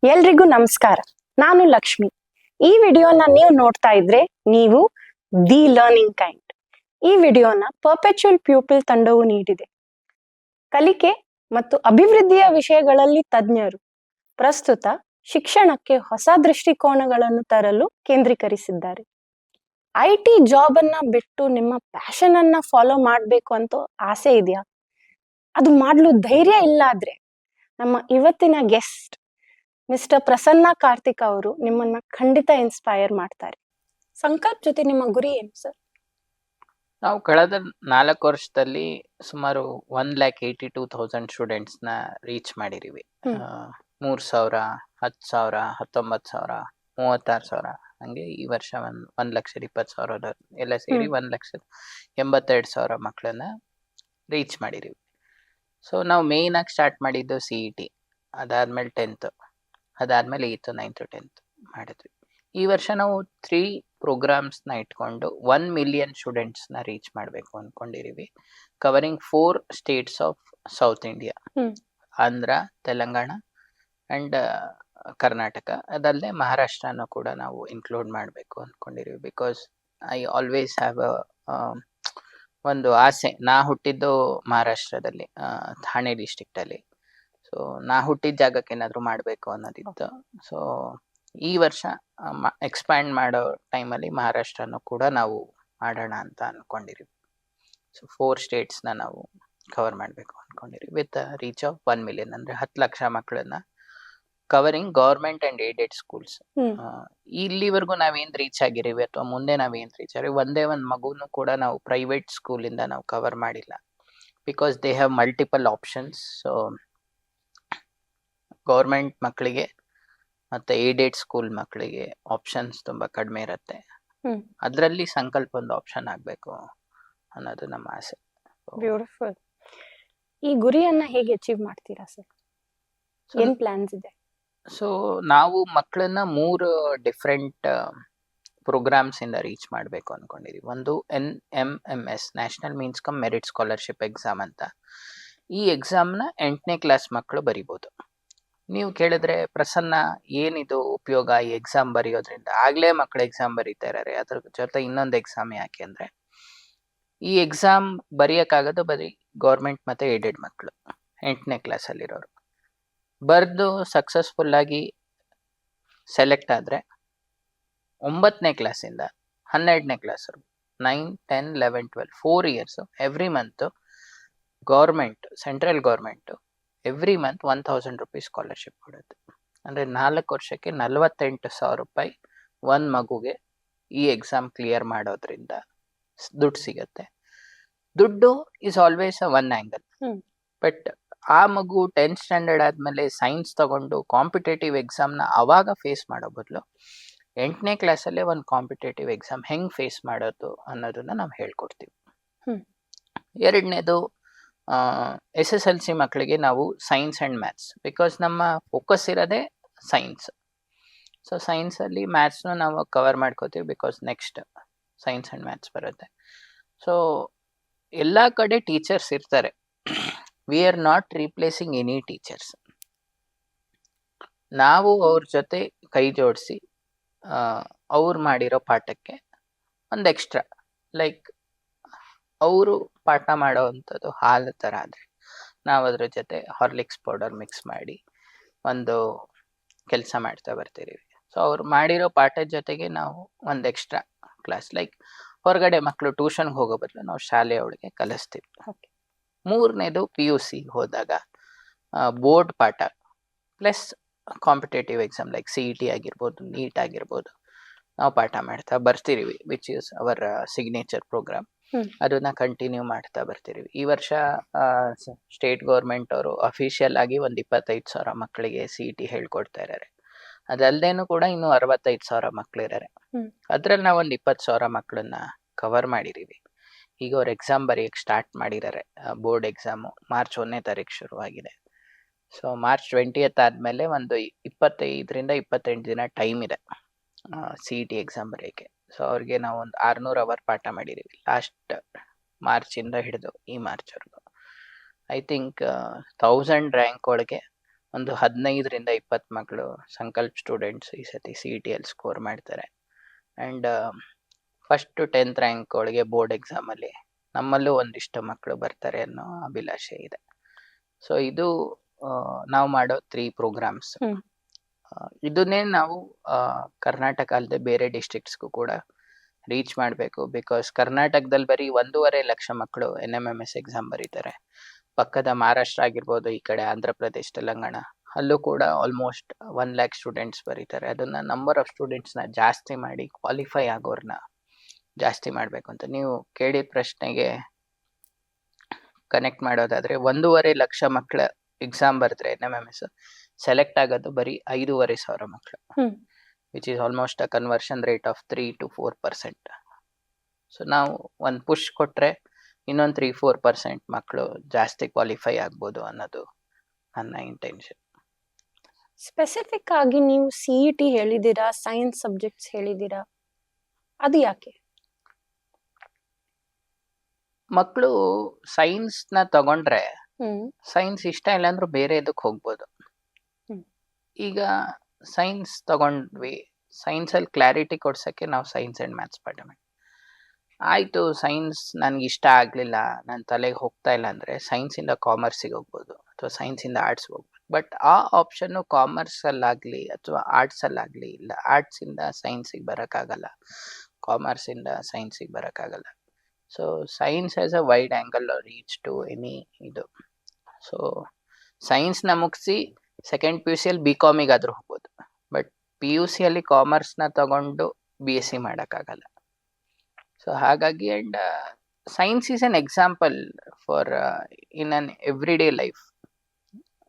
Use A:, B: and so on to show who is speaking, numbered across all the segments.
A: ಎಲ್ರಿಗೂ ನಮಸ್ಕಾರ. ನಾನು ಲಕ್ಷ್ಮಿ. ಈ ವಿಡಿಯೋನ ನೀವು ನೋಡ್ತಾ ಇದ್ರೆ ನೀವು ದಿ ಲರ್ನಿಂಗ್ ಕೈಂಡ್. ಈ ವಿಡಿಯೋನ ಪರ್ಪೆಚುವಲ್ ಪ್ಯೂಪಿಲ್ ತಂಡವು ನೀಡಿದೆ. ಕಲಿಕೆ ಮತ್ತು ಅಭಿವೃದ್ಧಿಯ ವಿಷಯಗಳಲ್ಲಿ ತಜ್ಞರು ಪ್ರಸ್ತುತ ಶಿಕ್ಷಣಕ್ಕೆ ಹೊಸ ದೃಷ್ಟಿಕೋನಗಳನ್ನು ತರಲು ಕೇಂದ್ರೀಕರಿಸಿದ್ದಾರೆ. IT ಜಾಬ್ ಅನ್ನ ಬಿಟ್ಟು ನಿಮ್ಮ ಪ್ಯಾಷನ್ ಅನ್ನ ಫಾಲೋ ಮಾಡಬೇಕು ಅಂತ ಆಸೆ ಇದೆಯಾ? ಅದು ಮಾಡಲು ಧೈರ್ಯ ಇಲ್ಲ ಆದ್ರೆ ನಮ್ಮ ಇವತ್ತಿನ ಗೆಸ್ಟ್ ಮಿಸ್ಟರ್ ಪ್ರಸನ್ನ ಕಾರ್ತಿಕ್ ಅವರು ನಿಮ್ಮನ್ನ ಖಂಡಿತ ಇನ್ಸ್ಪೈರ್ ಮಾಡ್ತಾರೆ. ಸಂಕಲ್ಪ್ ಜೊತೆ ನಿಮ್ಮ ಗುರಿ ಏನು ಸರ್?
B: ನಾವು ಕಳೆದ 4 ವರ್ಷದಲ್ಲಿ ಸುಮಾರು 1,82,000 ಸ್ಟೂಡೆಂಟ್ಸ್ನ ರೀಚ್ ಮಾಡಿದೀವಿ. 3,000, 10,000, 19,000, 36,000 ಹಂಗೆ ಈ ವರ್ಷ 1,20,000 ಎಲ್ಲ ಸೇರಿ 1,82,000 ಮಕ್ಕಳನ್ನ ರೀಚ್ ಮಾಡಿದೀವಿ. ಸೊ ನಾವು ಮೇಯ್ನ್ ಆಗಿ ಸ್ಟಾರ್ಟ್ ಮಾಡಿದ್ದು CET, ಅದಾದ್ಮೇಲೆ 10th, ಅದಾದ್ಮೇಲೆ 8th, 9th, 10th ಮಾಡಿದ್ವಿ. ಈ ವರ್ಷ ನಾವು 3 ಪ್ರೋಗ್ರಾಮ್ಸ್ನ ಇಟ್ಕೊಂಡು 1 ಮಿಲಿಯನ್ ಸ್ಟೂಡೆಂಟ್ಸ್ನ ರೀಚ್ ಮಾಡಬೇಕು ಅನ್ಕೊಂಡಿದೀವಿ. Covering 4 states of south India, Andhra, Telangana and Karnataka. ಅದಲ್ಲದೆ ಮಹಾರಾಷ್ಟ್ರನೂ ಕೂಡ ನಾವು ಇನ್ಕ್ಲೂಡ್ ಮಾಡಬೇಕು ಅನ್ಕೊಂಡಿದೀವಿ. ಬಿಕಾಸ್ ಐ ಆಲ್ವೇಸ್ ಹ್ಯಾವ್ ಒಂದು ಆಸೆ. ನಾ ಹುಟ್ಟಿದ್ದು ಮಹಾರಾಷ್ಟ್ರದಲ್ಲಿ, ಥಾಣೆ ಡಿಸ್ಟ್ರಿಕ್ಟಲ್ಲಿ. ಸೊ ನಾ ಹುಟ್ಟಿದ ಜಾಗಕ್ಕೆ ಏನಾದರೂ ಮಾಡಬೇಕು ಅನ್ನೋದಿತ್ತು. ಸೊ ಈ ವರ್ಷ ಎಕ್ಸ್ಪ್ಯಾಂಡ್ ಮಾಡೋ ಟೈಮಲ್ಲಿ ಮಹಾರಾಷ್ಟ್ರನೂ ಕೂಡ ನಾವು ಮಾಡೋಣ ಅಂತ ಅನ್ಕೊಂಡಿದೀವಿ. ಸೊ 4 ಸ್ಟೇಟ್ಸ್ನ ನಾವು ಕವರ್ ಮಾಡಬೇಕು ಅನ್ಕೊಂಡಿದೀವಿ ವಿತ್ ರೀಚ್ ಆಫ್ 1 ಮಿಲಿಯನ್, ಅಂದರೆ 10 ಲಕ್ಷ ಮಕ್ಕಳನ್ನ covering government and aided schools. ಇಲ್ಲಿವರೆಗೂ ನಾವೇನ್ ರೀಚ್ ಆಗಿರೀವಿ ಅಥವಾ ಮುಂದೆ ನಾವೇನ್ ರೀಚ್ ಆಗಿರಿ, ಒಂದೇ ಒಂದು ಮಗುನು ಕೂಡ ನಾವು ಪ್ರೈವೇಟ್ ಸ್ಕೂಲಿಂದ ನಾವು ಕವರ್ ಮಾಡಿಲ್ಲ. Because they have multiple options. So government ಮಕ್ಕಳಿಗೆ ಮತ್ತೆ ಏಡೆಡ್ ಸ್ಕೂಲ್ ಮಕ್ಕಳಿಗೆ ಆಪ್ಷನ್ಸ್ ತುಂಬಾ ಕಡಿಮೆ ಇರುತ್ತೆ. ಅದರಲ್ಲಿ ಸಂಕಲ್ಪ ಒಂದು ಆಪ್ಷನ್ ಆಗಬೇಕು ಅನ್ನೋದು ನಮ್ಮ ಆಸೆ.
A: ಬ್ಯೂಟಿಫುಲ್. ಈ ಗುರಿಯನ್ನ ಹೇಗೆ ಅಚೀವ್ ಮಾಡ್ತೀರಾ ಸರ್? ಏನ್ ಪ್ಲಾನ್ಸ್ ಇದೆ?
B: ಸೊ ನಾವು ಮಕ್ಕಳನ್ನ 3 ಡಿಫ್ರೆಂಟ್ ಪ್ರೋಗ್ರಾಮ್ಸ್ ಇಂದ ರೀಚ್ ಮಾಡಬೇಕು ಅನ್ಕೊಂಡಿದೀವಿ. ಒಂದು NMMS, national means come merit scholarship exam ಅಂತ. ಈ ಎಕ್ಸಾಮ್ನ 8ನೇ ಕ್ಲಾಸ್ ಮಕ್ಕಳು ಬರಿಬೋದು. ನೀವು ಕೇಳಿದ್ರೆ, ಪ್ರಸನ್ನ ಏನಿದು ಉಪಯೋಗ ಈ ಎಕ್ಸಾಮ್ ಬರೆಯೋದ್ರಿಂದ? ಆಗ್ಲೇ ಮಕ್ಕಳು ಎಕ್ಸಾಮ್ ಬರೀತಾ ಇದ್ದಾರೆ, ಅದ್ರ ಜೊತೆ ಇನ್ನೊಂದು ಎಕ್ಸಾಮ್ ಯಾಕೆ ಅಂದ್ರೆ, ಈ ಎಕ್ಸಾಮ್ ಬರೆಯಕ್ಕಾಗೋದು ಬರೀ ಗೌರ್ಮೆಂಟ್ ಮತ್ತೆ ಏಡೆಡ್ ಮಕ್ಕಳು, 8ನೇ ಕ್ಲಾಸಲ್ಲಿರೋರು. ಬರೆದು ಸಕ್ಸಸ್ಫುಲ್ ಆಗಿ ಸೆಲೆಕ್ಟ್ ಆದರೆ 9ನೇ ಕ್ಲಾಸಿಂದ 12ನೇ class 9, 10, 11, 12 4 years every month government, central government every month 1,000 rupees scholarship ಕೊಡುತ್ತೆ. ಅಂದರೆ 4 ವರ್ಷಕ್ಕೆ 48,000 ರೂಪಾಯಿ ಒಂದು ಮಗುಗೆ ಈ ಎಕ್ಸಾಮ್ ಕ್ಲಿಯರ್ ಮಾಡೋದ್ರಿಂದ ದುಡ್ಡು ಸಿಗತ್ತೆ. ದುಡ್ಡು is always one angle. But ಆ ಮಗು 10th ಸ್ಟ್ಯಾಂಡರ್ಡ್ ಆದಮೇಲೆ ಸೈನ್ಸ್ ತಗೊಂಡು ಕಾಂಪಿಟೇಟಿವ್ ಎಕ್ಸಾಮ್ನ ಅವಾಗ ಫೇಸ್ ಮಾಡೋ ಬದಲು 8ನೇ ಕ್ಲಾಸಲ್ಲೇ ಒಂದು ಕಾಂಪಿಟೇಟಿವ್ ಎಕ್ಸಾಮ್ ಹೆಂಗೆ ಫೇಸ್ ಮಾಡೋದು ಅನ್ನೋದನ್ನ ನಾವು ಹೇಳ್ಕೊಡ್ತೀವಿ. ಎರಡನೇದು, SSLC ಮಕ್ಕಳಿಗೆ ನಾವು ಸೈನ್ಸ್ ಆ್ಯಂಡ್ ಮ್ಯಾಥ್ಸ್, ಬಿಕಾಸ್ ನಮ್ಮ ಫೋಕಸ್ ಇರೋದೇ ಸೈನ್ಸ್. ಸೊ ಸೈನ್ಸಲ್ಲಿ ಮ್ಯಾಥ್ಸ್ನು ನಾವು ಕವರ್ ಮಾಡ್ಕೋತೀವಿ, because next science and maths ಬರುತ್ತೆ. ಸೊ ಎಲ್ಲ ಕಡೆ ಟೀಚರ್ಸ್ ಇರ್ತಾರೆ. We are not replacing any teachers. ನಾವು ಅವ್ರ ಜೊತೆ ಕೈ ಜೋಡಿಸಿ ಅವ್ರು ಮಾಡಿರೋ ಪಾಠಕ್ಕೆ ಒಂದು ಎಕ್ಸ್ಟ್ರಾ, ಲೈಕ್ ಅವರು ಪಾಠ ಮಾಡೋ ಅಂಥದ್ದು ಹಾಲು ಥರ ಆದರೆ ನಾವು ಅದ್ರ ಜೊತೆ ಹಾರ್ಲಿಕ್ಸ್ ಪೌಡರ್ ಮಿಕ್ಸ್ ಮಾಡಿ ಒಂದು ಕೆಲಸ ಮಾಡ್ತಾ ಬರ್ತಿದ್ದೀವಿ. ಸೊ ಅವ್ರು ಮಾಡಿರೋ ಪಾಠದ ಜೊತೆಗೆ ನಾವು ಒಂದು ಎಕ್ಸ್ಟ್ರಾ ಕ್ಲಾಸ್, ಲೈಕ್ ಹೊರಗಡೆ ಮಕ್ಕಳು ಟ್ಯೂಷನ್ಗೆ ಹೋಗೋ ಬದಲು ನಾವು ಶಾಲೆಯೊಳಗೆ ಕಲಿಸ್ತೀವಿ. ಮೂರನೇದು PUC ಹೋದಾಗ ಬೋರ್ಡ್ ಪಾಠ plus competitive exam like CET ಆಗಿರ್ಬೋದು, ನೀಟ್ ಆಗಿರ್ಬೋದು, ನಾವು ಪಾಠ ಮಾಡ್ತಾ ಬರ್ತಿದ್ದೀವಿ, which is our signature programme. ಅದನ್ನ ಕಂಟಿನ್ಯೂ ಮಾಡ್ತಾ ಬರ್ತಿದ್ದೀವಿ. ಈ ವರ್ಷ ಸ್ಟೇಟ್ ಗೌರ್ಮೆಂಟ್ ಅವರು ಅಫಿಷಿಯಲ್ ಆಗಿ ಒಂದು 25,000 ಮಕ್ಕಳಿಗೆ CET ಹೇಳ್ಕೊಡ್ತಾ ಇದ್ದಾರೆ. ಅದಲ್ಲದೇನು ಕೂಡ ಇನ್ನೂ 65,000 ಮಕ್ಕಳು ಇದ್ದಾರೆ. ಅದ್ರಲ್ಲಿ ನಾವು ಒಂದು 20,000 ಮಕ್ಕಳನ್ನ ಕವರ್ ಮಾಡಿದ್ದೀವಿ. ಈಗ ಅವ್ರು ಎಕ್ಸಾಮ್ ಬರೆಯಕ್ಕೆ ಸ್ಟಾರ್ಟ್ ಮಾಡಿದ್ದಾರೆ. ಬೋರ್ಡ್ ಎಕ್ಸಾಮು ಮಾರ್ಚ್ 1ನೇ ತಾರೀಕು ಶುರುವಾಗಿದೆ. ಸೊ ಮಾರ್ಚ್ 20th ಆದಮೇಲೆ ಒಂದು 25ರಿಂದ 28 ದಿನ ಟೈಮ್ ಇದೆ CET ಎಕ್ಸಾಮ್ ಬರೆಯೋಕ್ಕೆ. ಸೊ ಅವ್ರಿಗೆ ನಾವು ಒಂದು 600 ಅವರ್ ಪಾಠ ಮಾಡಿದ್ದೀವಿ ಲಾಸ್ಟ್ ಮಾರ್ಚಿಂದ ಹಿಡಿದು ಈ ಮಾರ್ಚ್ವರೆಗೂ. ಐ ಥಿಂಕ್ 1000 ರ್ಯಾಂಕ್ ಒಳಗೆ ಒಂದು 15-20 ಮಕ್ಕಳು ಸಂಕಲ್ಪ ಸ್ಟೂಡೆಂಟ್ಸ್ ಈ ಸತಿ CET ಅಲ್ಲಿ ಸ್ಕೋರ್ ಮಾಡ್ತಾರೆ. ಆ್ಯಂಡ್ ಫಸ್ಟ್ 10th ರ್ಯಾಂಕ್ ಒಳಗೆ ಬೋರ್ಡ್ ಎಕ್ಸಾಮಲ್ಲಿ ನಮ್ಮಲ್ಲೂ ಒಂದಿಷ್ಟು ಮಕ್ಕಳು ಬರ್ತಾರೆ ಅನ್ನೋ ಅಭಿಲಾಷೆ ಇದೆ. ಸೊ ಇದು ನಾವು ಮಾಡೋ 3 ಪ್ರೋಗ್ರಾಮ್ಸ್.
A: ಹ್ಮ್.
B: ಇದನ್ನೇ ನಾವು ಕರ್ನಾಟಕ ಅಲ್ಲದೆ ಬೇರೆ ಡಿಸ್ಟ್ರಿಕ್ಟ್ಸ್ಗೂ ಕೂಡ ರೀಚ್ ಮಾಡಬೇಕು. ಬಿಕಾಸ್ ಕರ್ನಾಟಕದಲ್ಲಿ ಬರೀ 1.5 ಲಕ್ಷ ಮಕ್ಕಳು NMMS ಎಕ್ಸಾಮ್ ಬರೀತಾರೆ. ಪಕ್ಕದ ಮಹಾರಾಷ್ಟ್ರ ಆಗಿರ್ಬೋದು, ಈ ಕಡೆ ಆಂಧ್ರ ಪ್ರದೇಶ್, ತೆಲಂಗಾಣ ಅಲ್ಲೂ ಕೂಡ ಆಲ್ಮೋಸ್ಟ್ 1 lakh ಸ್ಟೂಡೆಂಟ್ಸ್ ಬರೀತಾರೆ. ಅದನ್ನ ನಂಬರ್ ಆಫ್ ಸ್ಟೂಡೆಂಟ್ಸ್ನ ಜಾಸ್ತಿ ಮಾಡಿ ಕ್ವಾಲಿಫೈ ಆಗೋರ್ನ ಜಾಸ್ತಿ ಮಾಡಬೇಕು ಅಂತ. ನೀವು ಕೇಳಿದ ಪ್ರಶ್ನೆಗೆ ಕನೆಕ್ಟ್ ಮಾಡೋದಾದ್ರೆ 1.5 ಲಕ್ಷ ಮಕ್ಕಳ ಎಕ್ಸಾಮ್ ಬರೆದ್ರೆ NMMS ಸೆಲೆಕ್ಟ್ ಆಗೋದು ಬರೀ 5,500 ಮಕ್ಕಳು,
A: hmm.
B: Which is almost a conversion rate of 3 to 4%. So ನಾವು ಒಂದು ಪುಷ್ ಕೊಟ್ರೆ ಇನ್ನೊಂದು 3-4% ಮಕ್ಕಳು ಜಾಸ್ತಿ ಕ್ವಾಲಿಫೈ ಆಗ್ಬೋದು ಅನ್ನೋದು ನನ್ನ ಇಂಟೆನ್ಷನ್.
A: ಸ್ಪೆಸಿಫಿಕ್ ಆಗಿ ನೀವು CET ಹೇಳಿದ್ದೀರಾ, ಸೈನ್ಸ್ ಸಬ್ಜೆಕ್ಟ್ಸ್ ಹೇಳಿದ್ದೀರಾ, ಅದು ಯಾಕೆ?
B: ಮಕ್ಕಳು ಸೈನ್ಸ್ನ ತಗೊಂಡ್ರೆ
A: ಹ್ಮ್.
B: ಸೈನ್ಸ್ ಇಷ್ಟ ಇಲ್ಲ ಅಂದ್ರೂ ಬೇರೆ ಇದಕ್ಕೆ ಹೋಗ್ಬೋದು.
A: ಹ್ಮ್.
B: ಈಗ ಸೈನ್ಸ್ ತಗೊಂಡ್ವಿ, ಸೈನ್ಸಲ್ಲಿ ಕ್ಲಾರಿಟಿ ಕೊಡ್ಸೋಕ್ಕೆ ನಾವು ಸೈನ್ಸ್ ಆ್ಯಂಡ್ ಮ್ಯಾಥ್ಸ್ ಪಾಠ ಮಾಡಿ ಆಯಿತು. ಸೈನ್ಸ್ ನನಗೆ ಇಷ್ಟ ಆಗಲಿಲ್ಲ, ನನ್ನ ತಲೆಗೆ ಹೋಗ್ತಾ ಇಲ್ಲ ಅಂದರೆ ಸೈನ್ಸಿಂದ ಕಾಮರ್ಸಿಗೆ ಹೋಗ್ಬೋದು ಅಥವಾ ಸೈನ್ಸಿಂದ ಆರ್ಟ್ಸ್ಗೆ ಹೋಗ್ಬೋದು. ಬಟ್ ಆ ಆಪ್ಷನ್ನು ಕಾಮರ್ಸಲ್ಲಾಗಲಿ ಅಥವಾ ಆರ್ಟ್ಸಲ್ಲಾಗಲಿ ಇಲ್ಲ. ಆರ್ಟ್ಸಿಂದ ಸೈನ್ಸಿಗೆ ಬರೋಕ್ಕಾಗಲ್ಲ, ಕಾಮರ್ಸಿಂದ ಸೈನ್ಸಿಗೆ ಬರೋಕ್ಕಾಗಲ್ಲ. So science has a wide angle reach to any ಇದು. ಸೊ ಸೈನ್ಸ್ನ ಮುಗಿಸಿ ಸೆಕೆಂಡ್ PUCಯಲ್ಲಿ BCOMಗಾದರೂ ಹೋಗ್ಬೋದು. ಬಟ್ PUCಯಲ್ಲಿ ಕಾಮರ್ಸ್ನ ತಗೊಂಡು BSc ಮಾಡೋಕ್ಕಾಗಲ್ಲ. ಸೊ ಹಾಗಾಗಿ and science is an example for in an every day life.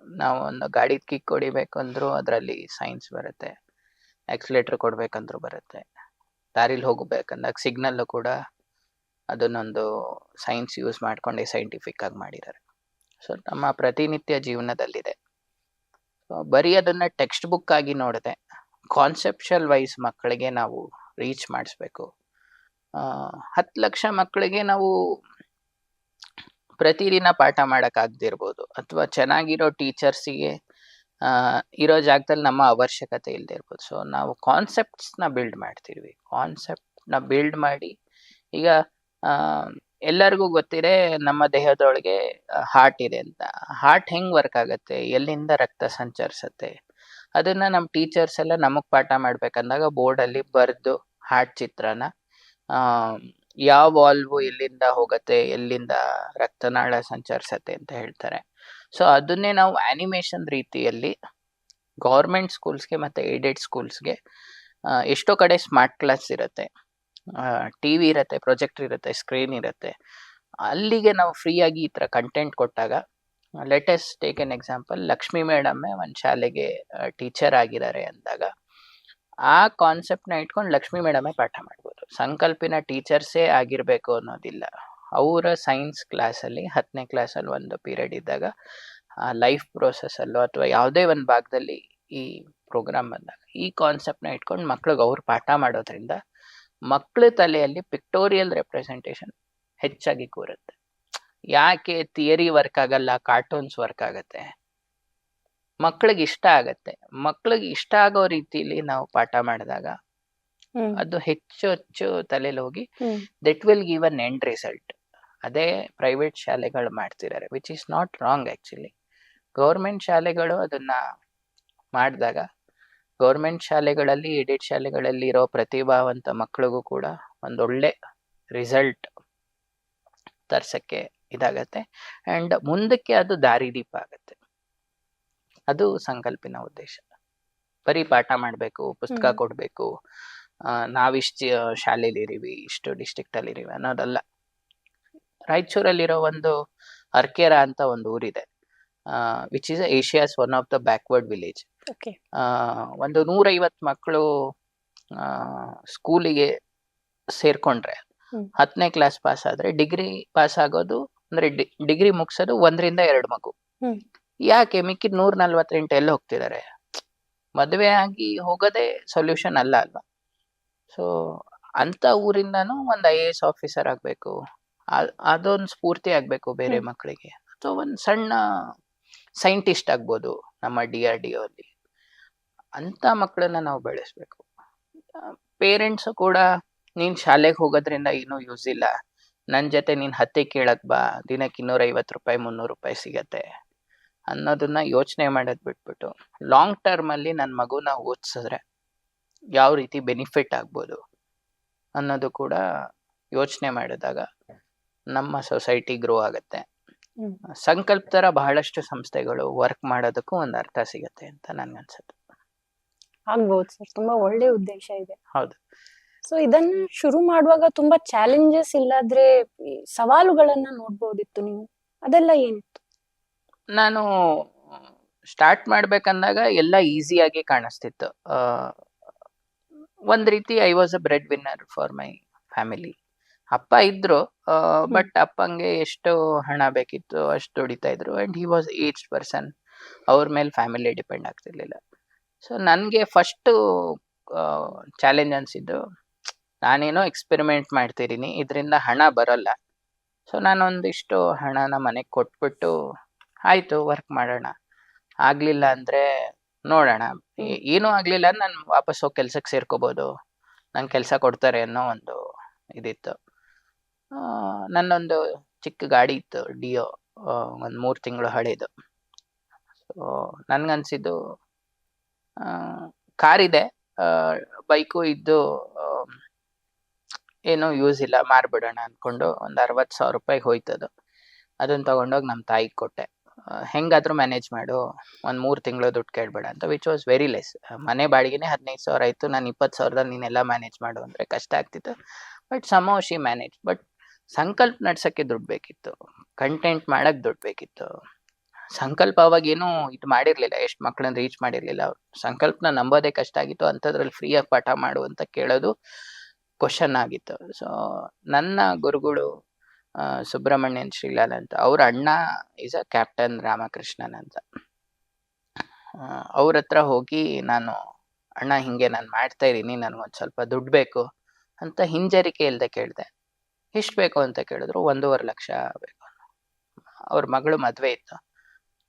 B: ನಾವು ಒಂದು ಗಾಡಿ ಕಿಕ್ ಹೊಡಿಬೇಕು ಅಂದರೂ ಅದರಲ್ಲಿ ಸೈನ್ಸ್ ಬರುತ್ತೆ, ಆಕ್ಸಿಲೇಟ್ರ್ ಕೊಡಬೇಕಂದ್ರೂ ಬರುತ್ತೆ, ದಾರಿಲಿ ಹೋಗಬೇಕಂದಾಗ ಸಿಗ್ನಲ್ಲು ಕೂಡ ಅದನ್ನೊಂದು ಸೈನ್ಸ್ ಯೂಸ್ ಮಾಡ್ಕೊಂಡು ಸೈಂಟಿಫಿಕ್ ಆಗಿ ಮಾಡಿದ್ದಾರೆ. ಸೊ ನಮ್ಮ ಪ್ರತಿನಿತ್ಯ ಜೀವನದಲ್ಲಿದೆ. ಬರೀ ಅದನ್ನು ಟೆಕ್ಸ್ಟ್ ಬುಕ್ ಆಗಿ ನೋಡದೆ ಕಾನ್ಸೆಪ್ಷುಯಲ್ ವೈಸ್ ಮಕ್ಕಳಿಗೆ ನಾವು ರೀಚ್ ಮಾಡಿಸ್ಬೇಕು. 10 ಲಕ್ಷ ಮಕ್ಕಳಿಗೆ ನಾವು ಪ್ರತಿದಿನ ಪಾಠ ಮಾಡೋಕ್ಕಾಗದಿರ್ಬೋದು, ಅಥವಾ ಚೆನ್ನಾಗಿರೋ ಟೀಚರ್ಸಿಗೆ ಇರೋ ಜಾಗದಲ್ಲಿ ನಮ್ಮ ಅವಶ್ಯಕತೆ ಇಲ್ಲದೆ ಇರ್ಬೋದು. ಸೊ ನಾವು ಕಾನ್ಸೆಪ್ಟ್ಸ್ನ ಬಿಲ್ಡ್ ಮಾಡ್ತಿರ್ವಿ. ಕಾನ್ಸೆಪ್ಟ್ನ ಬಿಲ್ಡ್ ಮಾಡಿ, ಈಗ ಎಲ್ಲರಿಗೂ ಗೊತ್ತಿದೆ ನಮ್ಮ ದೇಹದೊಳಗೆ ಹಾರ್ಟ್ ಇದೆ ಅಂತ. ಹಾರ್ಟ್ ಹೆಂಗೆ ವರ್ಕ್ ಆಗುತ್ತೆ, ಎಲ್ಲಿಂದ ರಕ್ತ ಸಂಚರಿಸುತ್ತೆ, ಅದನ್ನು ನಮ್ಮ ಟೀಚರ್ಸ್ ಎಲ್ಲ ನಮಗೆ ಪಾಠ ಮಾಡ್ಬೇಕಂದಾಗ ಬೋರ್ಡಲ್ಲಿ ಬರೆದು ಹಾರ್ಟ್ ಚಿತ್ರನ, ಯಾವ ವಾಲ್ವು ಎಲ್ಲಿಂದ ಹೋಗುತ್ತೆ, ಎಲ್ಲಿಂದ ರಕ್ತನಾಳ ಸಂಚರಿಸತ್ತೆ ಅಂತ ಹೇಳ್ತಾರೆ. ಸೊ ಅದನ್ನೇ ನಾವು ಆ್ಯನಿಮೇಷನ್ ರೀತಿಯಲ್ಲಿ ಗೌರ್ಮೆಂಟ್ ಸ್ಕೂಲ್ಸ್ಗೆ ಮತ್ತು ಏಡೆಡ್ ಸ್ಕೂಲ್ಸ್ಗೆ ಎಷ್ಟೋ ಕಡೆ ಸ್ಮಾರ್ಟ್ ಕ್ಲಾಸ್ ಇರುತ್ತೆ, TV ಇರುತ್ತೆ, ಪ್ರೊಜೆಕ್ಟರ್ ಇರುತ್ತೆ, ಸ್ಕ್ರೀನ್ ಇರುತ್ತೆ. ಅಲ್ಲಿಗೆ ನಾವು ಫ್ರೀಯಾಗಿ ಈ ಥರ ಕಂಟೆಂಟ್ ಕೊಟ್ಟಾಗ, latest take an example, Lakshmi ಮೇಡಮ್ಮೇ ಒಂದು ಶಾಲೆಗೆ ಟೀಚರ್ ಆಗಿದ್ದಾರೆ ಅಂದಾಗ ಆ ಕಾನ್ಸೆಪ್ಟ್ನ ಇಟ್ಕೊಂಡು ಲಕ್ಷ್ಮಿ ಮೇಡಮೇ ಪಾಠ ಮಾಡ್ಬೋದು. ಸಂಕಲ್ಪಿನ ಟೀಚರ್ಸೇ ಆಗಿರಬೇಕು ಅನ್ನೋದಿಲ್ಲ. ಅವರ ಸೈನ್ಸ್ ಕ್ಲಾಸಲ್ಲಿ 10ನೇ ಕ್ಲಾಸಲ್ಲಿ ಒಂದು ಪೀರಿಯಡ್ ಇದ್ದಾಗ ಲೈಫ್ ಪ್ರೋಸೆಸ್ಸಲ್ಲೋ ಅಥವಾ ಯಾವುದೇ ಒಂದು ಭಾಗದಲ್ಲಿ ಈ ಪ್ರೋಗ್ರಾಮ್ ಬಂದಾಗ ಈ ಕಾನ್ಸೆಪ್ಟ್ನ ಇಟ್ಕೊಂಡು ಮಕ್ಳಿಗೆ ಅವ್ರು ಪಾಠ ಮಾಡೋದ್ರಿಂದ ಮಕ್ಕಳ ತಲೆಯಲ್ಲಿ ಪಿಕ್ಟೋರಿಯಲ್ ರೆಪ್ರೆಸೆಂಟೇಷನ್ ಹೆಚ್ಚಾಗಿ ಕೂರುತ್ತೆ. ಯಾಕೆ ಥಿಯರಿ ವರ್ಕ್ ಆಗಲ್ಲ, ಕಾರ್ಟೂನ್ಸ್ ವರ್ಕ್ ಆಗುತ್ತೆ, ಮಕ್ಕಳಿಗೆ ಇಷ್ಟ ಆಗತ್ತೆ. ಮಕ್ಕಳಿಗೆ ಇಷ್ಟ ಆಗೋ ರೀತಿಲಿ ನಾವು ಪಾಠ ಮಾಡಿದಾಗ ಅದು ಹೆಚ್ಚು ತಲೆಯಲ್ಲಿ ಹೋಗಿ that will give an end result. ಅದೇ ಪ್ರೈವೇಟ್ ಶಾಲೆಗಳು ಮಾಡ್ತಿದ್ದಾರೆ, which is not wrong actually. Government ಶಾಲೆಗಳು ಅದನ್ನ ಮಾಡಿದಾಗ ಗೌರ್ಮೆಂಟ್ ಶಾಲೆಗಳಲ್ಲಿ, ಏಡೆಡ್ ಶಾಲೆಗಳಲ್ಲಿ ಇರೋ ಪ್ರತಿಭಾವಂತ ಮಕ್ಕಳಿಗೂ ಕೂಡ ಒಂದೊಳ್ಳೆ ರಿಸಲ್ಟ್ ತರ್ಸಕ್ಕೆ ಇದಾಗತ್ತೆ. ಆ್ಯಂಡ್ ಮುಂದಕ್ಕೆ ಅದು ದಾರಿದೀಪ ಆಗತ್ತೆ. ಅದು ಸಂಕಲ್ಪಿನ ಉದ್ದೇಶ. ಬರೀ ಪಾಠ ಮಾಡಬೇಕು, ಪುಸ್ತಕ ಕೊಡಬೇಕು, ನಾವಿಷ್ಟು ಶಾಲೆಯಲ್ಲಿ ಇರೀವಿ, ಇಷ್ಟು ಡಿಸ್ಟ್ರಿಕ್ಟಲ್ಲಿ ಇರೀವಿ ಅನ್ನೋದಲ್ಲ. ರಾಯಚೂರಲ್ಲಿರೋ ಒಂದು ಅರ್ಕೇರಾ ಅಂತ ಒಂದು ಊರಿದೆ, which is Asia's one of the backward village. ಒಂದು 150 ಮಕ್ಕಳು ಸ್ಕೂಲಿಗೆ ಸೇರ್ಕೊಂಡ್ರೆ 10ನೇ ಕ್ಲಾಸ್ ಪಾಸ್ ಆದರೆ ಡಿಗ್ರಿ ಪಾಸ್ ಆಗೋದು, ಅಂದರೆ ಡಿಗ್ರಿ ಮುಗಿಸೋದು 1-2 ಮಗು. ಯಾಕೆ ಮಿಕ್ಕಿದ 148 ಎಲ್ಲಿ ಹೋಗ್ತಿದ್ದಾರೆ? ಮದುವೆ ಆಗಿ ಹೋಗೋದೇ ಸೊಲ್ಯೂಷನ್ ಅಲ್ಲ ಅಲ್ವಾ? ಸೊ ಅಂಥ ಊರಿಂದನೂ ಒಂದು IAS ಆಫೀಸರ್ ಆಗಬೇಕು, ಅದೊಂದು ಸ್ಫೂರ್ತಿ ಆಗಬೇಕು ಬೇರೆ ಮಕ್ಕಳಿಗೆ. ಅಥವಾ ಒಂದು ಸಣ್ಣ ಸೈಂಟಿಸ್ಟ್ ಆಗ್ಬೋದು, ನಮ್ಮ DRDO ಅಲ್ಲಿ. ಅಂತ ಮಕ್ಕಳನ್ನ ನಾವು ಬೆಳೆಸ್ಬೇಕು. ಪೇರೆಂಟ್ಸ್ ಕೂಡ ನೀನ್ ಶಾಲೆಗೆ ಹೋಗೋದ್ರಿಂದ ಏನೂ ಯೂಸ್ ಇಲ್ಲ, ನನ್ ಜೊತೆ ನೀನ್ ಹತ್ತಿ ಕೇಳಕ್ ಬಾ, ದಿನಕ್ಕೆ 250 ರೂಪಾಯಿ 300 ರೂಪಾಯಿ ಸಿಗತ್ತೆ ಅನ್ನೋದನ್ನ ಯೋಚನೆ ಮಾಡೋದ್ ಬಿಟ್ಬಿಟ್ಟು ಲಾಂಗ್ ಟರ್ಮ್ ಅಲ್ಲಿ ನನ್ನ ಮಗುನ ಓದಿಸಿದ್ರೆ ಯಾವ ರೀತಿ ಬೆನಿಫಿಟ್ ಆಗ್ಬೋದು ಅನ್ನೋದು ಕೂಡ ಯೋಚನೆ ಮಾಡಿದಾಗ ನಮ್ಮ ಸೊಸೈಟಿ ಗ್ರೋ ಆಗುತ್ತೆ.
A: ಹ್ಮ್.
B: ಸಂಕಲ್ಪ ತರ ಬಹಳಷ್ಟು ಸಂಸ್ಥೆಗಳು ವರ್ಕ್ ಮಾಡೋದಕ್ಕೂ ಒಂದು ಅರ್ಥ ಸಿಗತ್ತೆ ಅಂತ ನನ್ಗನ್ಸುತ್ತೆ.
A: ಆಗ್ಬೋದು ಸರ್, ತುಂಬಾ ಒಳ್ಳೆ ಉದ್ದೇಶ ಇದೆ.
B: ಹೌದು.
A: ಸೊ ಇದನ್ನ ಶುರು ಮಾಡುವಾಗ ತುಂಬಾ ಚಾಲೆಂಜಸ್ ಇಲ್ಲಾದ್ರೆ ಈ ಸವಾಲುಗಳನ್ನ ನೋಡ್ಬೋದಿತ್ತು ನೀವು, ಅದೆಲ್ಲ ಏನಿತ್ತು?
B: ನಾನು ಸ್ಟಾರ್ಟ್ ಮಾಡ್ಬೇಕಂದಾಗ ಎಲ್ಲ ಈಸಿಯಾಗಿ ಕಾಣಿಸ್ತಿತ್ತು. ಒಂದ್ ರೀತಿ I was a bread winner for my family. ಅಪ್ಪ ಇದ್ರು, ಬಟ್ ಅಪ್ಪಂಗೆ ಎಷ್ಟು ಹಣ ಬೇಕಿತ್ತು ಅಷ್ಟು ದುಡಿತಾ ಇದ್ರು, and he was aged person. ಅವ್ರ ಮೇಲೆ ಫ್ಯಾಮಿಲಿ ಡಿಪೆಂಡ್ ಆಗ್ತಿರ್ಲಿಲ್ಲ. ಸೊ ನನಗೆ ಫಸ್ಟ್ ಚಾಲೆಂಜ್ ಅನ್ಸಿದ್ದು, ನಾನೇನೋ ಎಕ್ಸ್ಪೆರಿಮೆಂಟ್ ಮಾಡ್ತಿದ್ದೀನಿ, ಇದರಿಂದ ಹಣ ಬರಲ್ಲ. ಸೊ ನಾನೊಂದಿಷ್ಟು ಹಣನ ಮನೆಗೆ ಕೊಟ್ಬಿಟ್ಟು ಆಯ್ತು ವರ್ಕ್ ಮಾಡೋಣ, ಆಗ್ಲಿಲ್ಲ ಅಂದ್ರೆ ನೋಡೋಣ, ಏನೂ ಆಗ್ಲಿಲ್ಲ ನಾನು ವಾಪಸ್ ಹೋಗಿ ಕೆಲ್ಸಕ್ಕೆ ಸೇರ್ಕೋಬಹುದು, ನಂಗೆ ಕೆಲಸ ಕೊಡ್ತಾರೆ ಅನ್ನೋ ಒಂದು ಇದಿತ್ತು. ನನ್ನೊಂದು ಚಿಕ್ಕ ಗಾಡಿ ಇತ್ತು, ಡಿಯೋ, ಒಂದು 3 ತಿಂಗಳು ಹಳೇದು. ಸೊ ನನ್ಗನ್ಸಿದ್ದು ಕಾರ್ ಇದೆ, ಬೈಕು ಇದ್ದು ಏನೂ ಯೂಸ್ ಇಲ್ಲ, ಮಾರ್ಬಿಡೋಣ ಅನ್ಕೊಂಡು ಒಂದು 60,000 ರೂಪಾಯಿ ಹೋಯ್ತದು. ಅದನ್ನ ತಗೊಂಡೋಗಿ ನಮ್ಮ ತಾಯಿಗೆ ಕೊಟ್ಟೆ. ಹೆಂಗಾದ್ರೂ ಮ್ಯಾನೇಜ್ ಮಾಡು, ಒಂದು 3 ತಿಂಗಳು ದುಡ್ಡು ಕೇಳಬೇಡ ಅಂತ, ವಿಚ್ ವಾಸ್ ವೆರಿ ಲೆಸ್. ಮನೆ ಬಾಡಿಗೆನೆ 15,000 ಆಯ್ತು, ನಾನು 20,000ದಲ್ಲಿ ನೀನೆಲ್ಲ ಮ್ಯಾನೇಜ್ ಮಾಡು ಅಂದ್ರೆ ಕಷ್ಟ ಆಗ್ತಿತ್ತು. But ಸಮೌ she manage. ಬಟ್ ಸಂಕಲ್ಪ ನಡ್ಸಕ್ಕೆ ದುಡ್ಡು ಬೇಕಿತ್ತು, ಕಂಟೆಂಟ್ ಮಾಡಕ್ ದುಡ್ಡು ಬೇಕಿತ್ತು. ಸಂಕಲ್ಪ ಅವಾಗ ಏನು ಇದು ಮಾಡಿರ್ಲಿಲ್ಲ, ಎಷ್ಟು ಮಕ್ಕಳನ್ನ ರೀಚ್ ಮಾಡಿರ್ಲಿಲ್ಲ. ಸಂಕಲ್ಪನ ನಂಬೋದೇ ಕಷ್ಟ ಆಗಿತ್ತು, ಅಂಥದ್ರಲ್ಲಿ ಫ್ರೀಯಾಗಿ ಪಾಠ ಮಾಡು ಅಂತ ಕೇಳೋದು ಕ್ವಶನ್ ಆಗಿತ್ತು. ಸೊ ನನ್ನ ಗುರುಗಳು ಸುಬ್ರಹ್ಮಣ್ಯನ್ ಶ್ರೀಲಾಲ್ ಅಂತ, ಅವ್ರ ಅಣ್ಣ ಈಸ್ ಅ ಕ್ಯಾಪ್ಟನ್ ರಾಮಕೃಷ್ಣನ್ ಅಂತ. ಅವ್ರ ಹತ್ರ ಹೋಗಿ ನಾನು, ಅಣ್ಣ ಹಿಂಗೆ ನಾನು ಮಾಡ್ತಾ ಇದ್ದೀನಿ, ನನಗೊಂದು ಸ್ವಲ್ಪ ದುಡ್ಡು ಬೇಕು ಅಂತ ಹಿಂಜರಿಕೆ ಇಲ್ಲದೆ ಕೇಳಿದೆ. ಎಷ್ಟು ಬೇಕು ಅಂತ ಕೇಳಿದ್ರು, 1.5 ಲಕ್ಷ ಬೇಕು. ಅವ್ರ ಮಗಳು ಮದ್ವೆ ಇತ್ತು,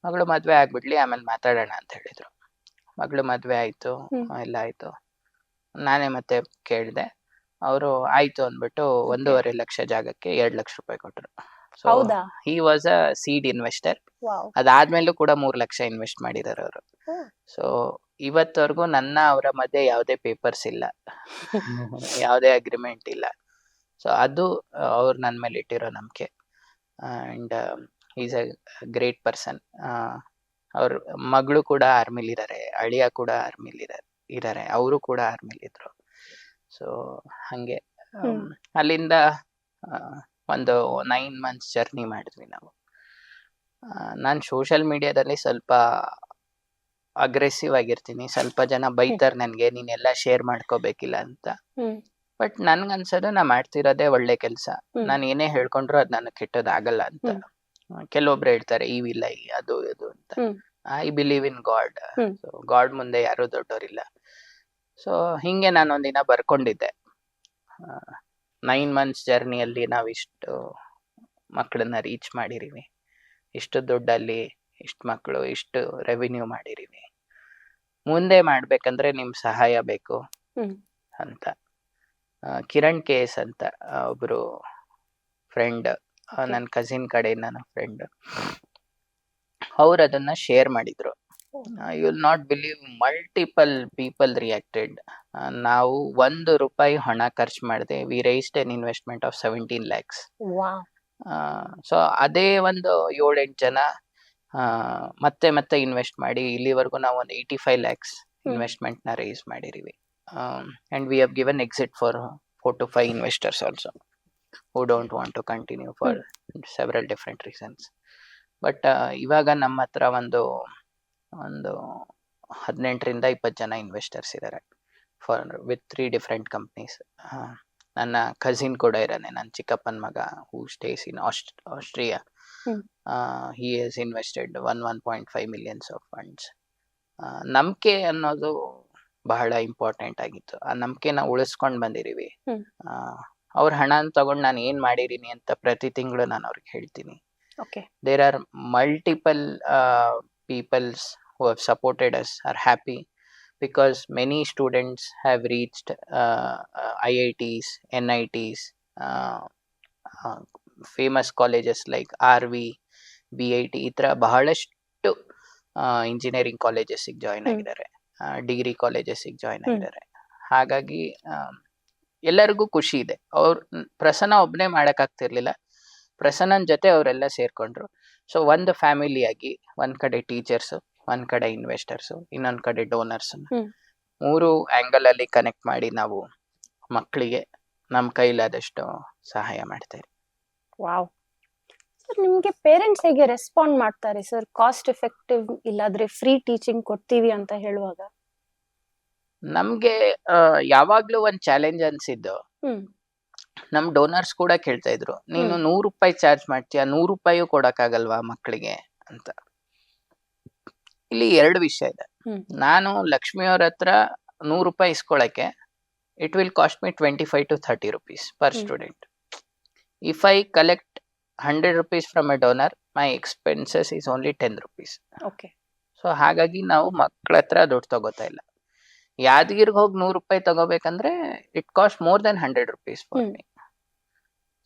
B: ಮಗಳು ಮದ್ವೆ ಆಗ್ಬಿಡ್ಲಿ ಆಮೇಲೆ ಮಾತಾಡೋಣ ಅಂತ ಹೇಳಿದ್ರು. ಮಗಳು ಮದ್ವೆ ಆಯ್ತು, ಎಲ್ಲ ಆಯ್ತು. ನಾನೇ ಮತ್ತೆ ಕೇಳಿದೆ, ಅವರು ಆಯ್ತು ಅಂದ್ಬಿಟ್ಟು 1.5 ಲಕ್ಷ ಜಾಗಕ್ಕೆ 2 ಲಕ್ಷ ರೂಪಾಯಿ ಕೊಟ್ಟರು. ಸೊ
A: ಹೌದಾ?
B: He was a seed investor.
A: Wow.
B: ಅದಾದ್ಮೇಲೂ ಕೂಡ 3 ಲಕ್ಷ ಇನ್ವೆಸ್ಟ್ ಮಾಡಿದಾರೆ ಅವರು. ಸೊ ಇವತ್ತವರೆಗೂ ನನ್ನ ಅವರ ಮಧ್ಯೆ ಯಾವುದೇ ಪೇಪರ್ಸ್ ಇಲ್ಲ, ಯಾವುದೇ ಅಗ್ರಿಮೆಂಟ್ ಇಲ್ಲ. ಸೊ ಅದು ಅವ್ರು ನನ್ನ ಮೇಲೆ ಇಟ್ಟಿರೋ ನಂಬಿಕೆ. And is a great person. ಅವ್ರ ಮಗಳು ಕೂಡ ಆರ್ಮಿಲಿದ್ದಾರೆ, ಅಳಿಯ ಕೂಡ ಆರ್ಮಿಲಿದ್ದಾರೆ, ಅವರು ಕೂಡ ಆರ್ಮಿಲಿದ್ರು. ಸೊ ಹಂಗೆ ಅಲ್ಲಿಂದ ಒಂದು 9 months ಜರ್ನಿ ಮಾಡಿದ್ವಿ ನಾವು. ನಾನು ಸೋಷಿಯಲ್ ಮೀಡಿಯಾದಲ್ಲಿ ಸ್ವಲ್ಪ ಅಗ್ರೆಸಿವ್ ಆಗಿರ್ತೀನಿ, ಸ್ವಲ್ಪ ಜನ ಬೈತಾರೆ ನನಗೆ, ನೀನೆಲ್ಲ ಶೇರ್ ಮಾಡ್ಕೋಬೇಕಿಲ್ಲ ಅಂತ. ಬಟ್ ನನ್ಗನ್ಸೋದು ನಾ ಮಾಡ್ತಿರೋದೇ ಒಳ್ಳೆ ಕೆಲಸ. ನಾನು ಏನೇ ಹೇಳ್ಕೊಂಡ್ರು ಅದು ನನಗೆ ಕೆಟ್ಟದಾಗಲ್ಲ ಅಂತ. ಕೆಲವೊಬ್ರು ಹೇಳ್ತಾರೆ ಈ ವಿಲೈ ಅದು ಇದು ಅಂತ. I believe in god. So god ಮುಂದೆ ಯಾರು ದೊಡ್ಡವರಿಲ್ಲ. ಸೊ ಹಿಂಗೆ ನಾನೊಂದಿನ ಬರ್ಕೊಂಡಿದ್ದೆ, 9 months ಜರ್ನಿಯಲ್ಲಿ ನಾವು ಇಷ್ಟು ಮಕ್ಕಳನ್ನ ರೀಚ್ ಮಾಡಿದೀವಿ, ಇಷ್ಟು ದುಡ್ಡಲ್ಲಿ ಇಷ್ಟು ಮಕ್ಕಳು, ಇಷ್ಟು ರೆವಿನ್ಯೂ ಮಾಡಿದೀವಿ, ಮುಂದೆ ಮಾಡ್ಬೇಕಂದ್ರೆ ನಿಮ್ ಸಹಾಯ ಬೇಕು ಅಂತ. ಕಿರಣ್ KS ಅಂತ ಒಬ್ರು ಫ್ರೆಂಡ್, ನನ್ನ ಕಸಿನ್ ಕಡೆ ನನ್ನ ಫ್ರೆಂಡ್, ಅವ್ರು ಅದನ್ನ ಶೇರ್ ಮಾಡಿದ್ರು. You will not believe, multiple people reacted. ನಾವು 1 ರೂಪಾಯಿ ಹಣ ಖರ್ಚು ಮಾಡದೆ we raised an investment of 17 lakhs. So ಅದೇ ಒಂದು 7-8 ಜನ ಮತ್ತೆ ಮತ್ತೆ ಇನ್ವೆಸ್ಟ್ ಮಾಡಿ ಇಲ್ಲಿವರೆಗೂ ನಾವು ಒಂದು 85 lakhs ಇನ್ವೆಸ್ಟ್ಮೆಂಟ್ ನ ರೈಸ್ ಮಾಡಿದೀವಿ. And we have given exit for 4 to 5 investors also who don't want to continue for several different reasons. But ಇವಾಗ ನಮ್ಮ ಹತ್ರ ಒಂದು 18-20 ಜನ ಇನ್ವೆಸ್ಟರ್ಸ್ ಇದ್ದಾರೆ ಫಾರ್ ವಿತ್ 3 different companies. ನನ್ನ ಕಸಿನ್ ಕೂಡ ಇದ್ದಾನೆ, ನನ್ನ ಚಿಕ್ಕಪ್ಪನ ಮಗ, who stays in Austria. He has invested 1.5 million of funds. ನಂಬಿಕೆ ಅನ್ನೋದು ಬಹಳ ಇಂಪಾರ್ಟೆಂಟ್ ಆಗಿತ್ತು. ಆ ನಂಬಿಕೆನ ಉಳಿಸ್ಕೊಂಡು ಬಂದಿದೀವಿ. ಅವ್ರ ಹಣ ತಗೊಂಡು ನಾನು ಏನ್ ಮಾಡಿದೀನಿ ಅಂತ ಪ್ರತಿ ತಿಂಗಳು ನಾನು ಅವ್ರಿಗೆ ಹೇಳ್ತೀನಿ. There are multiple peoples who have supported us are happy because many students have reached IITs, NITs, uh, famous colleges like RV, BIT ಈ ಥರ ಬಹಳಷ್ಟು ಇಂಜಿನಿಯರಿಂಗ್ ಕಾಲೇಜಸ್ಸಿಗೆ ಜಾಯ್ನ್ ಆಗಿದ್ದಾರೆ, ಡಿಗ್ರಿ ಕಾಲೇಜಸ್ಸಿಗೆ ಜಾಯ್ನ್ ಆಗಿದ್ದಾರೆ. ಹಾಗಾಗಿ ಎಲ್ಲರಿಗೂ ಖುಷಿ ಇದೆ. ಪ್ರಸನ್ನ ಒಬ್ಬನೇ ಮಾಡೋಕ್ಕಾಗ್ತಿರ್ಲಿಲ್ಲ, ಪ್ರಸನ್ನನ ಜೊತೆ ಅವರೆಲ್ಲ ಸೇರ್ಕೊಂಡ್ರು. ಸೊ ಒಂದು ಫ್ಯಾಮಿಲಿಯಾಗಿ ಒಂದ್ ಕಡೆ ಟೀಚರ್ಸು, ಒಂದ್ ಕಡೆ ಇನ್ವೆಸ್ಟರ್ಸು, ಇನ್ನೊಂದ್ ಕಡೆ ಡೋನರ್ಸ್, ಮೂರು ಆಂಗಲ್ ಅಲ್ಲಿ ಕನೆಕ್ಟ್ ಮಾಡಿ ನಾವು ಮಕ್ಕಳಿಗೆ ನಮ್ಮ ಕೈಲಾದಷ್ಟು ಸಹಾಯ ಮಾಡ್ತೇವೆ.
A: ವಾವ್ ಸರ್, ನಿಮ್ಗೆ ಪೇರೆಂಟ್ಸ್ ಹೇಗೆ ರೆಸ್ಪಾಂಡ್ ಮಾಡ್ತಾರೆ ಸರ್? ಕಾಸ್ಟ್ ಎಫೆಕ್ಟಿವ್ ಇಲ್ಲಾದ್ರೆ ಫ್ರೀ ಟೀಚಿಂಗ್ ಕೊಡ್ತೀವಿ ಅಂತ ಹೇಳುವಾಗ
B: ನಮ್ಗೆ ಯಾವಾಗ್ಲೂ ಒಂದ್ ಚಾಲೆಂಜ್ ಅನ್ಸಿದ್ದು, ನಮ್ ಡೋನರ್ಸ್ ಕೂಡ ಕೇಳ್ತಾ ಇದ್ರು, ನೀನು ₹100 ಚಾರ್ಜ್ ಮಾಡ್ತೀಯ, ₹100 ಕೊಡಕ್ಕಾಗಲ್ವಾ ಮಕ್ಕಳಿಗೆ ಅಂತ. ಇಲ್ಲಿ ಎರಡು ವಿಷಯ ಇದೆ. ನಾನು ಲಕ್ಷ್ಮಿ ಅವ್ರ ಹತ್ರ ₹100 ಇಸ್ಕೊಳಕ್ಕೆ it will cost me 25 to 30 rupees per student. If I collect ₹100 from a donor, my expenses is only ₹10.
A: Okay.
B: So ಹಾಗಾಗಿ ನಾವು ಮಕ್ಕಳ ಹತ್ರ ದುಡ್ಡು ತಗೋತಾ ಇಲ್ಲ. ಯಾದಗಿರಿಗೆ ಹೋಗಿ ₹100 ತಗೋಬೇಕಂದ್ರೆ it cost more than ₹100 for me.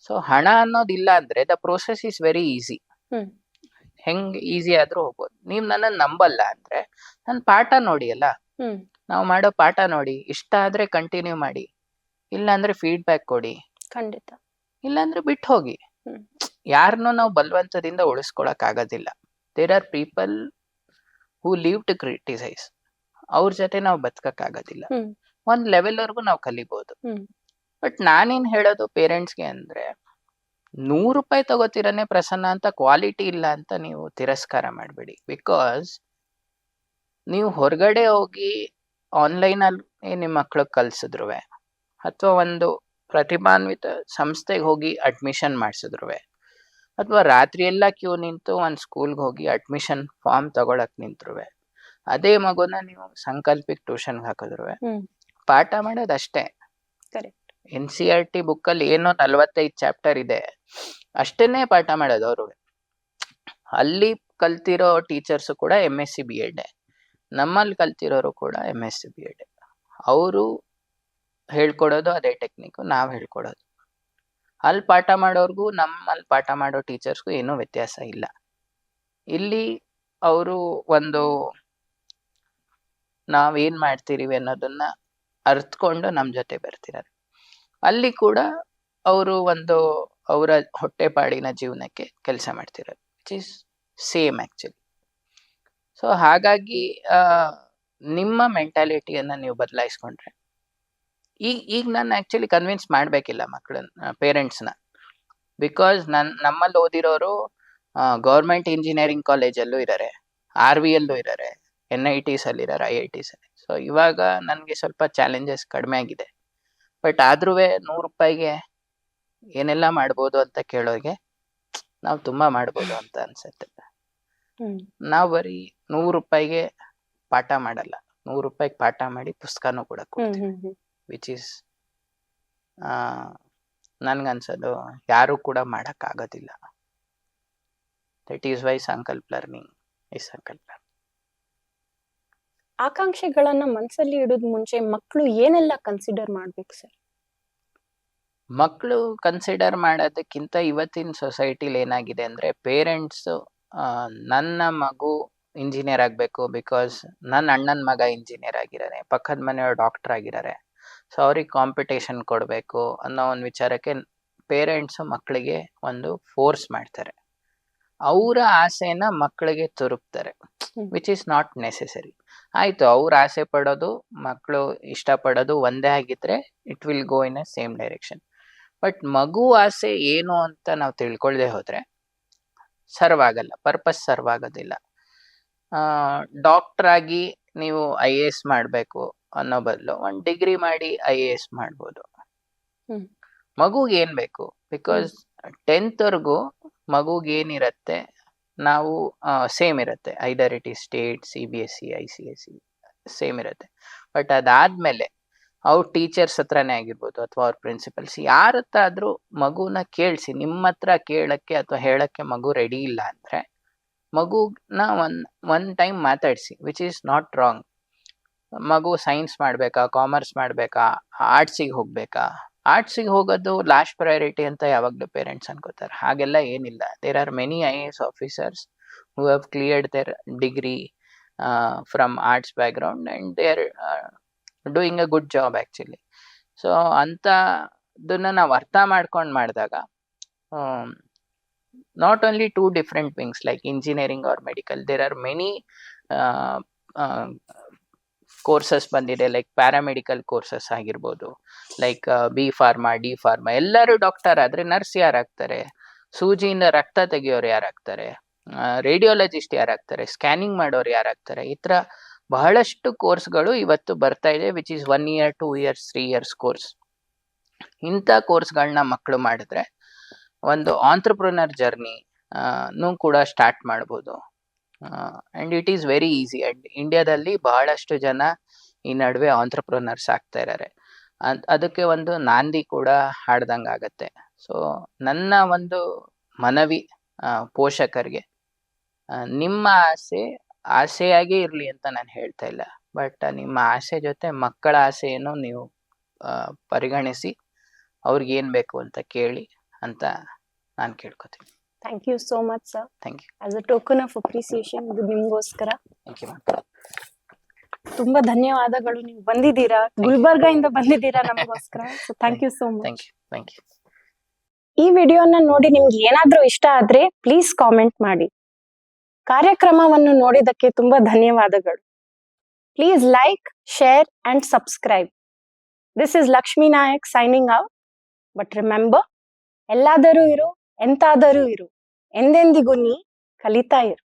B: So ಹಣ ಅನ್ನೋದಿಲ್ಲ ಅಂದ್ರೆ the process is very easy. ಹೆಂಗ್ ಈಸಿ ಆದ್ರೂ ಹೋಗ್ಬೋದು. ನೀವ್ ನನ್ನ ನಂಬಲ್ಲ ಅಂದ್ರೆ ನನ್ ಪಾಠ ನೋಡಿ ಅಲ್ಲ, ನಾವು ಮಾಡೋ ಪಾಠ ನೋಡಿ, ಇಷ್ಟ ಆದ್ರೆ ಕಂಟಿನ್ಯೂ ಮಾಡಿ, ಇಲ್ಲ ಅಂದ್ರೆ ಫೀಡ್ಬ್ಯಾಕ್ ಕೊಡಿ,
A: ಖಂಡಿತ.
B: ಇಲ್ಲಾಂದ್ರೆ ಬಿಟ್ಟು ಹೋಗಿ. ಯಾರನ್ನೂ ನಾವು ಬಲವಂತದಿಂದ ಉಳಿಸ್ಕೊಳಕ್ ಆಗೋದಿಲ್ಲ. There are people who live to criticise. ಅವ್ರ ಜೊತೆ ನಾವು ಬದುಕಕ್ ಆಗೋದಿಲ್ಲ. ಒಂದ್ ಲೆವೆಲ್ ವರ್ಗು ನಾವು ಕಲಿಬಹುದು. ಬಟ್ ನಾನೇನ್ ಹೇಳೋದು ಪೇರೆಂಟ್ಸ್ಗೆ ಅಂದ್ರೆ, ₹100 ತಗೋತಿರನೆ ಪ್ರಸನ್ನ ಅಂತ ಕ್ವಾಲಿಟಿ ಇಲ್ಲ ಅಂತ ನೀವು ತಿರಸ್ಕಾರ ಮಾಡ್ಬೇಡಿ. ಬಿಕಾಸ್ ನೀವು ಹೊರಗಡೆ ಹೋಗಿ ಆನ್ಲೈನ್ ಅಲ್ಲಿ ನಿಮ್ಮ ಮಕ್ಳಿಗೆ ಕಲ್ಸಿದ್ರು, ಅಥವಾ ಒಂದು ಪ್ರತಿಭಾನ್ವಿತ ಸಂಸ್ಥೆಗೆ ಹೋಗಿ ಅಡ್ಮಿಷನ್ ಮಾಡಿಸಿದ್ರು, ಅಥವಾ ರಾತ್ರಿ ಎಲ್ಲ ಕ್ಯೂ ನಿಂತು ಒಂದ್ ಸ್ಕೂಲ್ಗೆ ಹೋಗಿ ಅಡ್ಮಿಷನ್ ಫಾರ್ಮ್ ತಗೊಳಕ್ ನಿಂತ್ರು, ಅದೇ ಮಗುನ ನೀವು ಸಂಕಲ್ಪಿಕ್ ಟ್ಯೂಷನ್ಗೆ ಹಾಕಿದ್ರು, ಪಾಠ ಮಾಡೋದಷ್ಟೇ. NCERT ಬುಕ್ ಅಲ್ಲಿ ಏನೋ 45 ಚಾಪ್ಟರ್ ಇದೆ, ಅಷ್ಟೇನೆ ಪಾಠ ಮಾಡೋದು ಅವರು. ಅಲ್ಲಿ ಕಲ್ತಿರೋ ಟೀಚರ್ಸ್ ಕೂಡ MSc BEd, ನಮ್ಮಲ್ಲಿ ಕಲ್ತಿರೋರು ಕೂಡ MSc BEd. ಅವರು ಹೇಳ್ಕೊಡೋದು ಅದೇ ಟೆಕ್ನಿಕ್, ನಾವ್ ಹೇಳ್ಕೊಡೋದು. ಅಲ್ಲಿ ಪಾಠ ಮಾಡೋರ್ಗು ನಮ್ಮಲ್ಲಿ ಪಾಠ ಮಾಡೋ ಟೀಚರ್ಸ್ಗೂ ಏನೂ ವ್ಯತ್ಯಾಸ ಇಲ್ಲ. ಇಲ್ಲಿ ಅವರು ಒಂದು ನಾವೇನ್ ಮಾಡ್ತಿದೀವಿ ಅನ್ನೋದನ್ನ ಅರ್ಥಕೊಂಡು ನಮ್ ಜೊತೆ ಬರ್ತಿದ್ದಾರೆ. ಅಲ್ಲಿ ಕೂಡ ಅವರು ಒಂದು ಅವರ ಹೊಟ್ಟೆಪಾಡಿನ ಜೀವನಕ್ಕೆ ಕೆಲಸ ಮಾಡ್ತಿರೋದು, which is same actually. So ಹಾಗಾಗಿ ನಿಮ್ಮ ಮೆಂಟಾಲಿಟಿಯನ್ನ ನೀವು ಬದಲಾಯಿಸ್ಕೊಂಡ್ರೆ, ಈಗ ನಾನು ಆಕ್ಚುಲಿ ಕನ್ವಿನ್ಸ್ ಮಾಡ್ಬೇಕಿಲ್ಲ ಮಕ್ಕಳನ್ನ, ಪೇರೆಂಟ್ಸ್ನ. ಬಿಕಾಸ್ ನಮ್ಮಲ್ಲಿ ಓದಿರೋರು ಗೌರ್ಮೆಂಟ್ ಇಂಜಿನಿಯರಿಂಗ್ ಕಾಲೇಜಲ್ಲೂ ಇದ್ದಾರೆ, RVಯಲ್ಲೂ ಇದ್ದಾರೆ, NITs ಅಲ್ಲಿ ಇದ್ದಾರೆ, IITs ಅಲ್ಲಿ. ಸೊ ಇವಾಗ ನನಗೆ ಸ್ವಲ್ಪ ಚಾಲೆಂಜಸ್ ಕಡಿಮೆ ಆಗಿದೆ. ಬಟ್ ಆದ್ರೂ ₹100 ಏನೆಲ್ಲ ಮಾಡ್ಬೋದು ಅಂತ ಕೇಳೋಗೆ ನಾವು ತುಂಬಾ ಮಾಡ್ಬೋದು ಅಂತ ಅನ್ಸುತ್ತೆ. ನಾವು ಬರೀ ₹100 ಪಾಠ ಮಾಡಲ್ಲ, ₹100 ಪಾಠ ಮಾಡಿ ಪುಸ್ತಕನೂ ಕೂಡ ಕೊಡ್ತೀವಿ, ವಿಚ್ ಈಸ್ ನನ್ಗನ್ಸೋದು ಯಾರು ಕೂಡ ಮಾಡಕ್ ಆಗೋದಿಲ್ಲ. ದಟ್ ಈಸ್ ವೈ ಸಂಕಲ್ಪ ಲರ್ನಿಂಗ್ ಇಸ್ ಸಂಕಲ್ಪ ಲರ್ನಿಂಗ್.
A: ಆಕಾಂಕ್ಷೆಗಳನ್ನ ಮನಸ್ಸಲ್ಲಿ ಇಡೋದ್ ಮುಂಚೆ ಮಕ್ಕಳು ಏನೆಲ್ಲ ಕನ್ಸಿಡರ್ ಮಾಡ್ಬೇಕು ಸರ್?
B: ಮಕ್ಕಳು ಕನ್ಸಿಡರ್ ಮಾಡೋದಕ್ಕಿಂತ ಇವತ್ತಿನ ಸೊಸೈಟಿಲಿ ಏನಾಗಿದೆ ಅಂದ್ರೆ, ಪೇರೆಂಟ್ಸ್ ನನ್ನ ಮಗು ಇಂಜಿನಿಯರ್ ಆಗ್ಬೇಕು ಬಿಕಾಸ್ ನನ್ನ ಅಣ್ಣನ ಮಗ ಇಂಜಿನಿಯರ್ ಆಗಿದ್ದಾರೆ, ಪಕ್ಕದ ಮನೆಯವ್ರು ಡಾಕ್ಟರ್ ಆಗಿದ್ದಾರೆ, ಸೊ ಅವ್ರಿಗೆ ಕಾಂಪಿಟೇಷನ್ ಕೊಡಬೇಕು ಅನ್ನೋ ಒಂದು ವಿಚಾರಕ್ಕೆ ಪೇರೆಂಟ್ಸ್ ಮಕ್ಕಳಿಗೆ ಒಂದು ಫೋರ್ಸ್ ಮಾಡ್ತಾರೆ. ಅವರ ಆಸೆನ ಮಕ್ಕಳಿಗೆ ತುರುಕ್ತಾರೆ, ವಿಚ್ ಈಸ್ ನಾಟ್ ನೆಸೆಸರಿ. ಆಯ್ತು, ಅವ್ರ ಆಸೆ ಪಡೋದು ಮಕ್ಕಳು ಇಷ್ಟಪಡೋದು ಒಂದೇ ಆಗಿದ್ರೆ it will go in a same direction. But ಮಗು ಆಸೆ ಏನು ಅಂತ ನಾವು ತಿಳ್ಕೊಳ್ದೆ ಹೋದ್ರೆ ಸರ್ವ್ ಆಗಲ್ಲ, ಪರ್ಪಸ್ ಸರ್ವ್ ಆಗೋದಿಲ್ಲ. ಡಾಕ್ಟರ್ ಆಗಿ ನೀವು IAS ಮಾಡಬೇಕು ಅನ್ನೋ ಬದಲು ಒಂದು ಡಿಗ್ರಿ ಮಾಡಿ IAS ಮಾಡ್ಬೋದು. ಮಗುಗೆ ಏನ್ ಬೇಕು? ಬಿಕಾಸ್ 10th ವರ್ಗೂ ಮಗುಗೆ ಏನಿರತ್ತೆ ನಾವು ಸೇಮ್ ಇರುತ್ತೆ, either it is state, CBSE, ICSE same ಇರುತ್ತೆ. ಬಟ್ ಅದಾದ್ಮೇಲೆ ಅವ್ರ ಟೀಚರ್ಸ್ ಹತ್ರನೇ ಆಗಿರ್ಬೋದು ಅಥವಾ ಅವ್ರ ಪ್ರಿನ್ಸಿಪಲ್ಸ್ ಯಾರ ಹತ್ರ ಆದ್ರೂ ಮಗುನ ಕೇಳಿಸಿ, ನಿಮ್ಮ ಹತ್ರ ಕೇಳಕ್ಕೆ ಅಥವಾ ಹೇಳಕ್ಕೆ ಮಗು ರೆಡಿ ಇಲ್ಲ ಅಂದ್ರೆ ಮಗುನ ಒನ್ ಟೈಮ್ ಮಾತಾಡಿಸಿ, ವಿಚ್ ಈಸ್ ನಾಟ್ ರಾಂಗ್. ಮಗು ಸೈನ್ಸ್ ಮಾಡಬೇಕಾ, ಕಾಮರ್ಸ್ ಮಾಡಬೇಕಾ, ಆರ್ಟ್ಸಿಗೆ ಹೋಗ್ಬೇಕಾ, ಆರ್ಟ್ಸಿಗೆ ಹೋಗೋದು ಲಾಸ್ಟ್ ಪ್ರಯಾರಿಟಿ ಅಂತ ಯಾವಾಗಲೂ ಪೇರೆಂಟ್ಸ್ ಅನ್ಕೋತಾರೆ. ಹಾಗೆಲ್ಲ ಏನಿಲ್ಲ. There are many IAS officers who have cleared their degree from arts background and they are doing a good job actually. So ಅಂಥದ್ದನ್ನು ನಾವು ಅರ್ಥ ಮಾಡ್ಕೊಂಡು ಮಾಡಿದಾಗ, not only two different wings like engineering or medical, there are many courses ಬಂದಿದೆ, like paramedical courses ಆಗಿರ್ಬೋದು, like B Pharma, D Pharma. ಎಲ್ಲರೂ doctor ಆದರೆ nurse ಯಾರಾಗ್ತಾರೆ, ಸೂಜಿಯಿಂದ ರಕ್ತ ತೆಗೆಯೋರು ಯಾರಾಗ್ತಾರೆ, ರೇಡಿಯೋಲಜಿಸ್ಟ್ ಯಾರಾಗ್ತಾರೆ, ಸ್ಕ್ಯಾನಿಂಗ್ ಮಾಡೋರು ಯಾರಾಗ್ತಾರೆ, ಈ ಥರ ಬಹಳಷ್ಟು ಕೋರ್ಸ್ಗಳು ಇವತ್ತು ಬರ್ತಾ ಇದೆ, which is 1 year, 2 years, 3 years course. ಇಂಥ ಕೋರ್ಸ್ಗಳನ್ನ ಮಕ್ಕಳು ಮಾಡಿದ್ರೆ ಒಂದು ಆಂಟ್ರಪ್ರನರ್ ಜರ್ನಿ ಕೂಡ ಸ್ಟಾರ್ಟ್ ಮಾಡ್ಬೋದು. And it is very easy. And ಇಂಡಿಯಾದಲ್ಲಿ ಬಹಳಷ್ಟು ಜನ ಈ ನಡುವೆ ಆಂಟ್ರಪ್ರನರ್ಸ್ ಆಗ್ತಾ ಇದ್ದಾರೆ. ಅದಕ್ಕೆ ಒಂದು ನಾಂದಿ ಕೂಡ ಹಾಡ್ದಂಗೆ ಆಗತ್ತೆ. ಸೊ ನನ್ನ ಒಂದು ಮನವಿ ಪೋಷಕರಿಗೆ, ನಿಮ್ಮ ಆಸೆಯಾಗೇ ಇರಲಿ ಅಂತ ನಾನು ಹೇಳ್ತಾ ಇಲ್ಲ, ಬಟ್ ನಿಮ್ಮ ಆಸೆ ಜೊತೆ ಮಕ್ಕಳ ಆಸೆಯನ್ನು ನೀವು ಪರಿಗಣಿಸಿ ಅವ್ರಿಗೆ ಏನು ಬೇಕು ಅಂತ ಕೇಳಿ ಅಂತ ನಾನು ಕೇಳ್ಕೊತೀನಿ.
A: Thank you so much sir.
B: Thank you.
A: As a token of appreciation ಇದು ನಿಮ್ಗೋಸ್ಕರ.
B: Thank you ma'am.
A: ತುಂಬಾ ಧನ್ಯವಾದಗಳು. ನೀವು ಬಂದಿದ್ದೀರಾ, ಗುಲ್ಬರ್ಗ ಇಂದ ಬಂದಿದ್ದೀರಾ ನಮಗೋಸ್ಕರ. So thank you so much.
B: Thank you.
A: ಈ ವಿಡಿಯೋನ ನೋಡಿ ನಿಮ್ಗೆ ಏನಾದ್ರೂ ಇಷ್ಟ ಆದ್ರೆ ಪ್ಲೀಸ್ ಕಾಮೆಂಟ್ ಮಾಡಿ. ಕಾರ್ಯಕ್ರಮವನ್ನು ನೋಡಿದಕ್ಕೆ ತುಂಬಾ ಧನ್ಯವಾದಗಳು. Please like, share and subscribe. This is Lakshmi Nayak signing out. But remember, ಎಲ್ಲಾದರೂ ಇರು, ಎಂತಾದರೂ ಇರು, ಎಂದೆಂದಿಗೂ ನೀ ಕಲಿತಾ ಇರು.